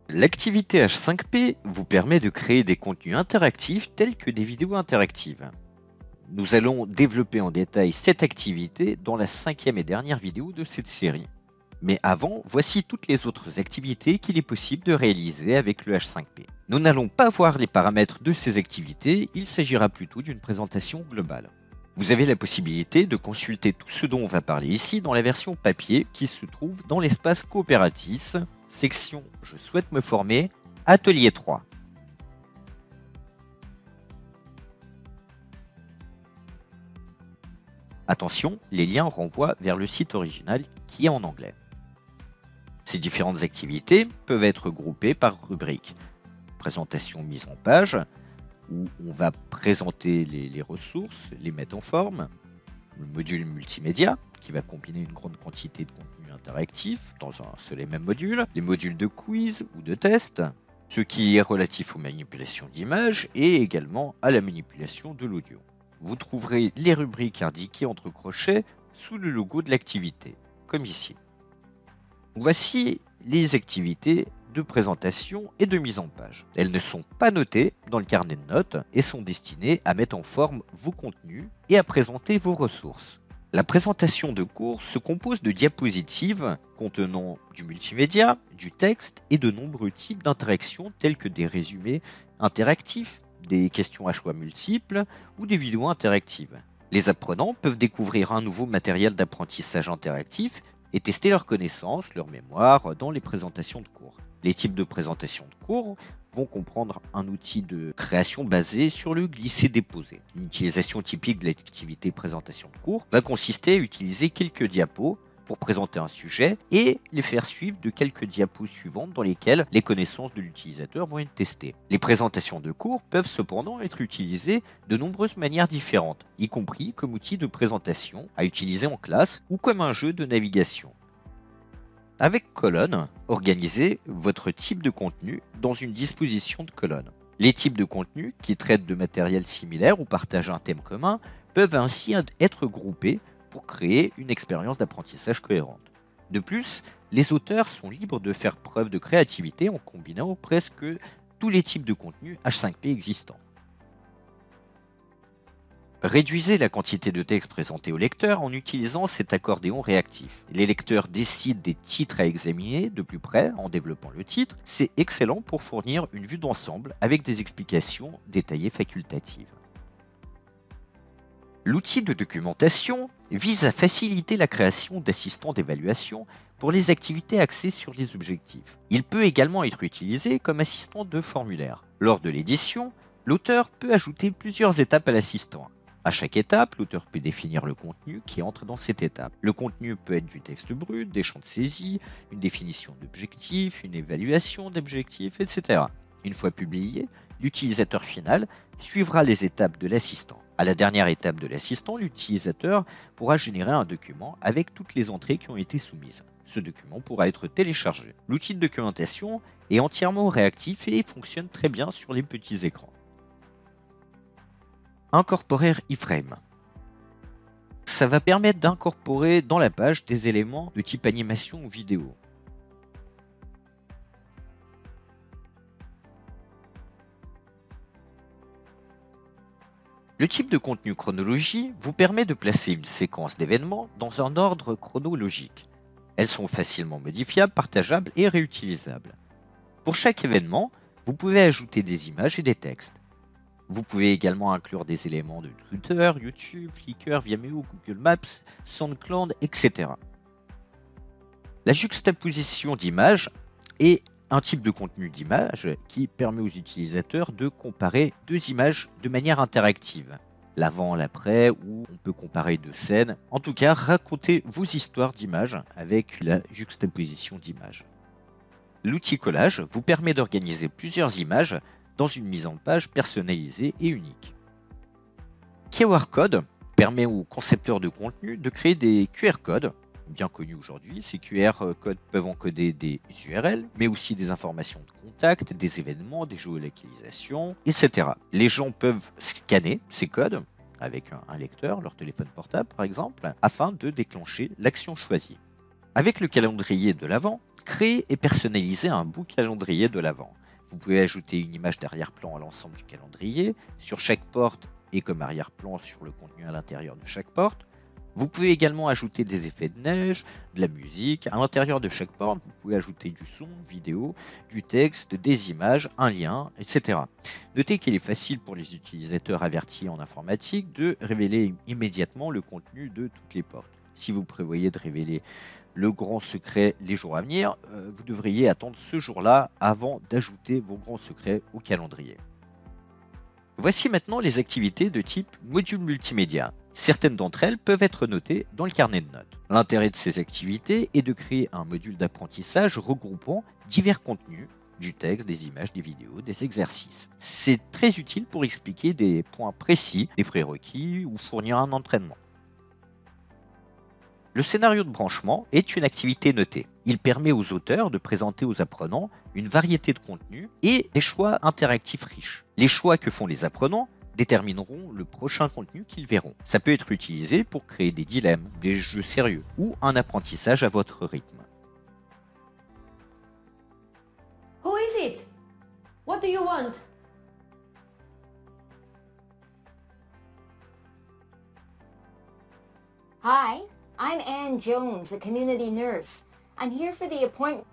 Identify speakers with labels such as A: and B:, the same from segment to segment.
A: L'activité H5P vous permet de créer des contenus interactifs tels que des vidéos interactives. Nous allons développer en détail cette activité dans la 5e et dernière vidéo de cette série. Mais avant, voici toutes les autres activités qu'il est possible de réaliser avec le H5P. Nous n'allons pas voir les paramètres de ces activités, il s'agira plutôt d'une présentation globale. Vous avez la possibilité de consulter tout ce dont on va parler ici dans la version papier qui se trouve dans l'espace Cooperatis, section Je souhaite me former, atelier 3. Attention, les liens renvoient vers le site original qui est en anglais. Ces différentes activités peuvent être groupées par rubrique. Présentation mise en page, où on va présenter les ressources, les mettre en forme. Le module multimédia, qui va combiner une grande quantité de contenu interactif dans un seul et même module. Les modules de quiz ou de test, ce qui est relatif aux manipulations d'images et également à la manipulation de l'audio. Vous trouverez les rubriques indiquées entre crochets sous le logo de l'activité, comme ici. Voici les activités de présentation et de mise en page. Elles ne sont pas notées dans le carnet de notes et sont destinées à mettre en forme vos contenus et à présenter vos ressources. La présentation de cours se compose de diapositives contenant du multimédia, du texte et de nombreux types d'interactions tels que des résumés interactifs, des questions à choix multiples ou des vidéos interactives. Les apprenants peuvent découvrir un nouveau matériel d'apprentissage interactif et tester leurs connaissances, leur mémoire dans les présentations de cours. Les types de présentations de cours vont comprendre un outil de création basé sur le glisser-déposer. Une utilisation typique de l'activité présentation de cours va consister à utiliser quelques diapos pour présenter un sujet et les faire suivre de quelques diapos suivantes dans lesquelles les connaissances de l'utilisateur vont être testées. Les présentations de cours peuvent cependant être utilisées de nombreuses manières différentes, y compris comme outil de présentation à utiliser en classe ou comme un jeu de navigation. Avec colonnes, organisez votre type de contenu dans une disposition de colonnes. Les types de contenus qui traitent de matériel similaire ou partagent un thème commun peuvent ainsi être groupés pour créer une expérience d'apprentissage cohérente. De plus, les auteurs sont libres de faire preuve de créativité en combinant presque tous les types de contenus H5P existants. Réduisez la quantité de texte présenté au lecteur en utilisant cet accordéon réactif. Les lecteurs décident des titres à examiner de plus près en développant le titre. C'est excellent pour fournir une vue d'ensemble avec des explications détaillées facultatives. L'outil de documentation vise à faciliter la création d'assistants d'évaluation pour les activités axées sur les objectifs. Il peut également être utilisé comme assistant de formulaire. Lors de l'édition, l'auteur peut ajouter plusieurs étapes à l'assistant. À chaque étape, l'auteur peut définir le contenu qui entre dans cette étape. Le contenu peut être du texte brut, des champs de saisie, une définition d'objectif, une évaluation d'objectif, etc. Une fois publié, l'utilisateur final suivra les étapes de l'assistant. À la dernière étape de l'assistant, l'utilisateur pourra générer un document avec toutes les entrées qui ont été soumises. Ce document pourra être téléchargé. L'outil de documentation est entièrement réactif et fonctionne très bien sur les petits écrans. Incorporer iframe. Ça va permettre d'incorporer dans la page des éléments de type animation ou vidéo. Le type de contenu chronologie vous permet de placer une séquence d'événements dans un ordre chronologique. Elles sont facilement modifiables, partageables et réutilisables. Pour chaque événement, vous pouvez ajouter des images et des textes. Vous pouvez également inclure des éléments de Twitter, YouTube, Flickr, Vimeo, Google Maps, SoundCloud, etc. La juxtaposition d'images est un type de contenu d'image qui permet aux utilisateurs de comparer deux images de manière interactive. L'avant, l'après, ou on peut comparer deux scènes. En tout cas, racontez vos histoires d'images avec la juxtaposition d'images. L'outil collage vous permet d'organiser plusieurs images dans une mise en page personnalisée et unique. QR Code permet aux concepteurs de contenu de créer des QR codes, bien connus aujourd'hui. Ces QR codes peuvent encoder des URL, mais aussi des informations de contact, des événements, des géolocalisations, etc. Les gens peuvent scanner ces codes avec un lecteur, leur téléphone portable par exemple, afin de déclencher l'action choisie. Avec le calendrier de l'Avent, Créer et personnaliser un beau calendrier de l'Avent. Vous pouvez ajouter une image d'arrière-plan à l'ensemble du calendrier, sur chaque porte et comme arrière-plan sur le contenu à l'intérieur de chaque porte. Vous pouvez également ajouter des effets de neige, de la musique. À l'intérieur de chaque porte, vous pouvez ajouter du son, vidéo, du texte, des images, un lien, etc. Notez qu'il est facile pour les utilisateurs avertis en informatique de révéler immédiatement le contenu de toutes les portes. Si vous prévoyez de révéler le grand secret les jours à venir, vous devriez attendre ce jour-là avant d'ajouter vos grands secrets au calendrier. Voici maintenant les activités de type module multimédia. Certaines d'entre elles peuvent être notées dans le carnet de notes. L'intérêt de ces activités est de créer un module d'apprentissage regroupant divers contenus, du texte, des images, des vidéos, des exercices. C'est très utile pour expliquer des points précis, des prérequis ou fournir un entraînement. Le scénario de branchement est une activité notée. Il permet aux auteurs de présenter aux apprenants une variété de contenus et des choix interactifs riches. Les choix que font les apprenants détermineront le prochain contenu qu'ils verront. Ça peut être utilisé pour créer des dilemmes, des jeux sérieux ou un apprentissage à votre rythme.
B: Who is it? What do you want? Hi, I'm Ann Jones, a community nurse. I'm here for the appointment.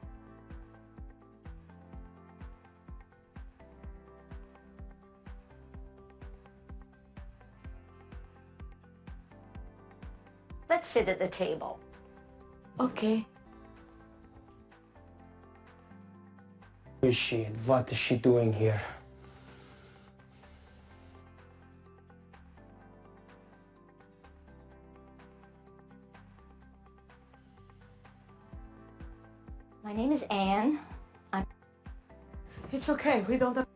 B: Let's sit at the table. Okay.
C: Who is she and what is she doing here?
B: My name is Anne.
D: It's okay, we don't have...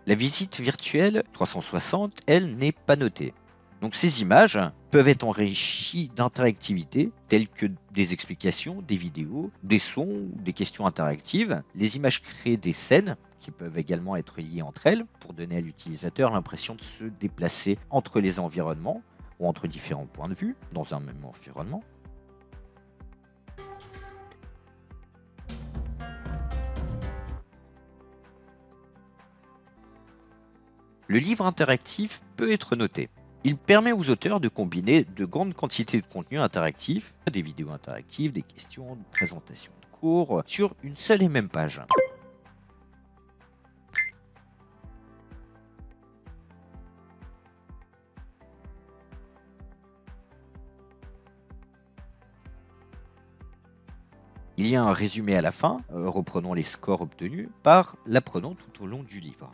A: La visite virtuelle 360, elle, n'est pas notée. Donc ces images peuvent être enrichies d'interactivité telles que des explications, des vidéos, des sons ou des questions interactives. Les images créent des scènes qui peuvent également être liées entre elles pour donner à l'utilisateur l'impression de se déplacer entre les environnements ou entre différents points de vue dans un même environnement. Le livre interactif peut être noté. Il permet aux auteurs de combiner de grandes quantités de contenus interactifs, des vidéos interactives, des questions, des présentations de cours, sur une seule et même page. Il y a un résumé à la fin, reprenant les scores obtenus par l'apprenant tout au long du livre.